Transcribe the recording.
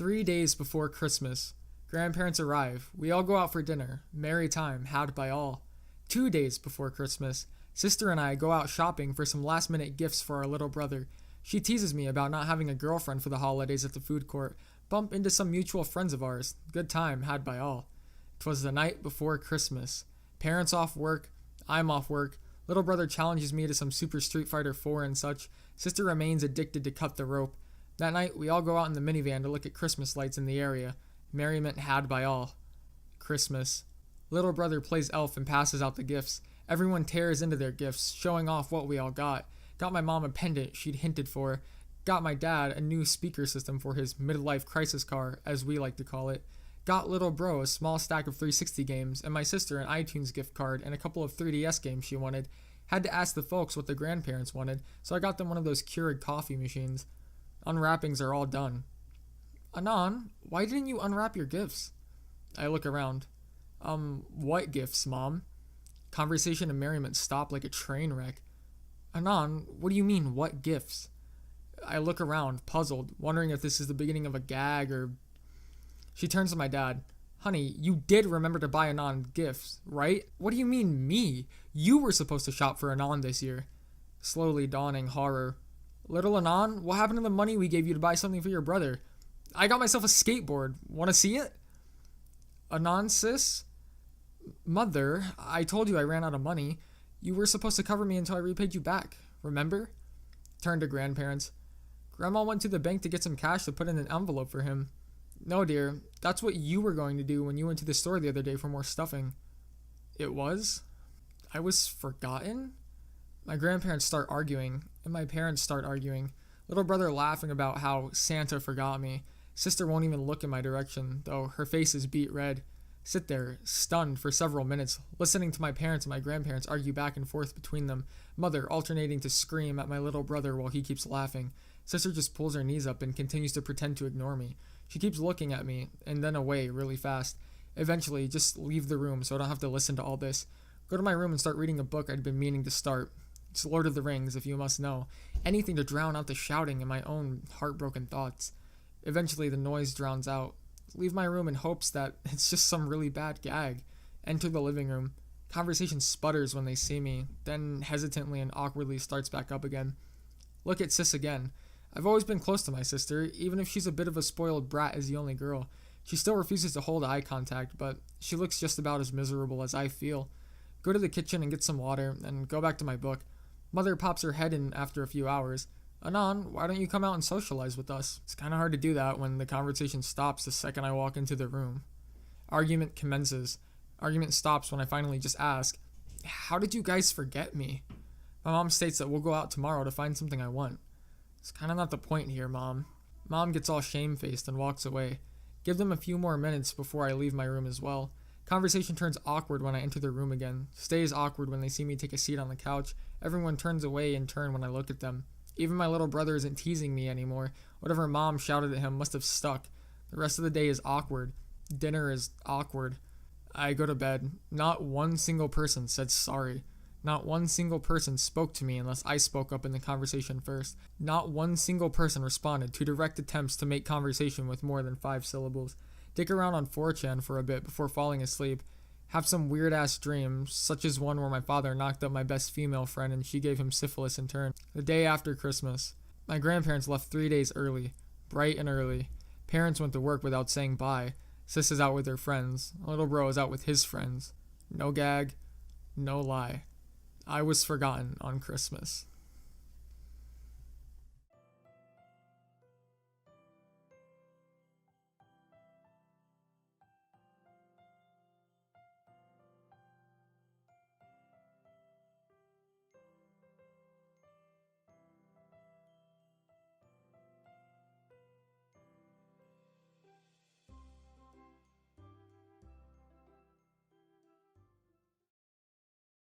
3 days before Christmas. Grandparents arrive. We all go out for dinner. Merry time had by all. 2 days before Christmas. Sister and I go out shopping for some last minute gifts for our little brother. She teases me about not having a girlfriend for the holidays at the food court. Bump into some mutual friends of ours. Good time had by all. 'Twas the night before Christmas. Parents off work. I'm off work. Little brother challenges me to some Super Street Fighter 4 and such. Sister remains addicted to cut the rope. That night, we all go out in the minivan to look at Christmas lights in the area. Merriment had by all. Christmas. Little brother plays elf and passes out the gifts. Everyone tears into their gifts, showing off what we all got. Got my mom a pendant she'd hinted for. Got my dad a new speaker system for his midlife crisis car, as we like to call it. Got little bro a small stack of 360 games, and my sister an iTunes gift card and a couple of 3DS games she wanted. Had to ask the folks what the grandparents wanted, so I got them one of those Keurig coffee machines. Unwrappings are all done. Anon, why didn't you unwrap your gifts? I look around. What gifts, Mom? Conversation and merriment stop like a train wreck. Anon, what do you mean, what gifts? I look around, puzzled, wondering if this is the beginning of a gag or... She turns to my dad. Honey, you did remember to buy Anon gifts, right? What do you mean, me? You were supposed to shop for Anon this year. Slowly dawning horror. Little Anon, what happened to the money we gave you to buy something for your brother? I got myself a skateboard. Want to see it? Anon, sis? Mother, I told you I ran out of money. You were supposed to cover me until I repaid you back. Remember? Turned to grandparents. Grandma went to the bank to get some cash to put in an envelope for him. No, dear. That's what you were going to do when you went to the store the other day for more stuffing. It was? I was forgotten? My grandparents start arguing, and my parents start arguing. Little brother laughing about how Santa forgot me. Sister won't even look in my direction, though her face is beet red. Sit there, stunned, for several minutes, listening to my parents and my grandparents argue back and forth between them, mother alternating to scream at my little brother while he keeps laughing. Sister just pulls her knees up and continues to pretend to ignore me. She keeps looking at me, and then away really fast. Eventually, just leave the room so I don't have to listen to all this. Go to my room and start reading a book I'd been meaning to start. It's Lord of the Rings, if you must know. Anything to drown out the shouting and my own heartbroken thoughts. Eventually, the noise drowns out. Leave my room in hopes that it's just some really bad gag. Enter the living room. Conversation sputters when they see me, then hesitantly and awkwardly starts back up again. Look at sis again. I've always been close to my sister, even if she's a bit of a spoiled brat as the only girl. She still refuses to hold eye contact, but she looks just about as miserable as I feel. Go to the kitchen and get some water, and go back to my book. Mother pops her head in after a few hours. Anon, why don't you come out and socialize with us? It's kind of hard to do that when the conversation stops the second I walk into the room. Argument commences. Argument stops when I finally just ask, how did you guys forget me? My mom states that we'll go out tomorrow to find something I want. It's kind of not the point here, Mom. Mom gets all shamefaced and walks away. Give them a few more minutes before I leave my room as well. Conversation turns awkward when I enter the room again. Stays awkward when they see me take a seat on the couch. Everyone turns away in turn when I look at them. Even my little brother isn't teasing me anymore. Whatever Mom shouted at him must have stuck. The rest of the day is awkward. Dinner is awkward. I go to bed. Not one single person said sorry. Not one single person spoke to me unless I spoke up in the conversation first. Not one single person responded to direct attempts to make conversation with more than 5 syllables. Dick around on 4chan for a bit before falling asleep. Have some weird-ass dreams, such as one where my father knocked up my best female friend and she gave him syphilis in turn. The day after Christmas. My grandparents left 3 days early. Bright and early. Parents went to work without saying bye. Sis is out with her friends. Little bro is out with his friends. No gag. No lie. I was forgotten on Christmas.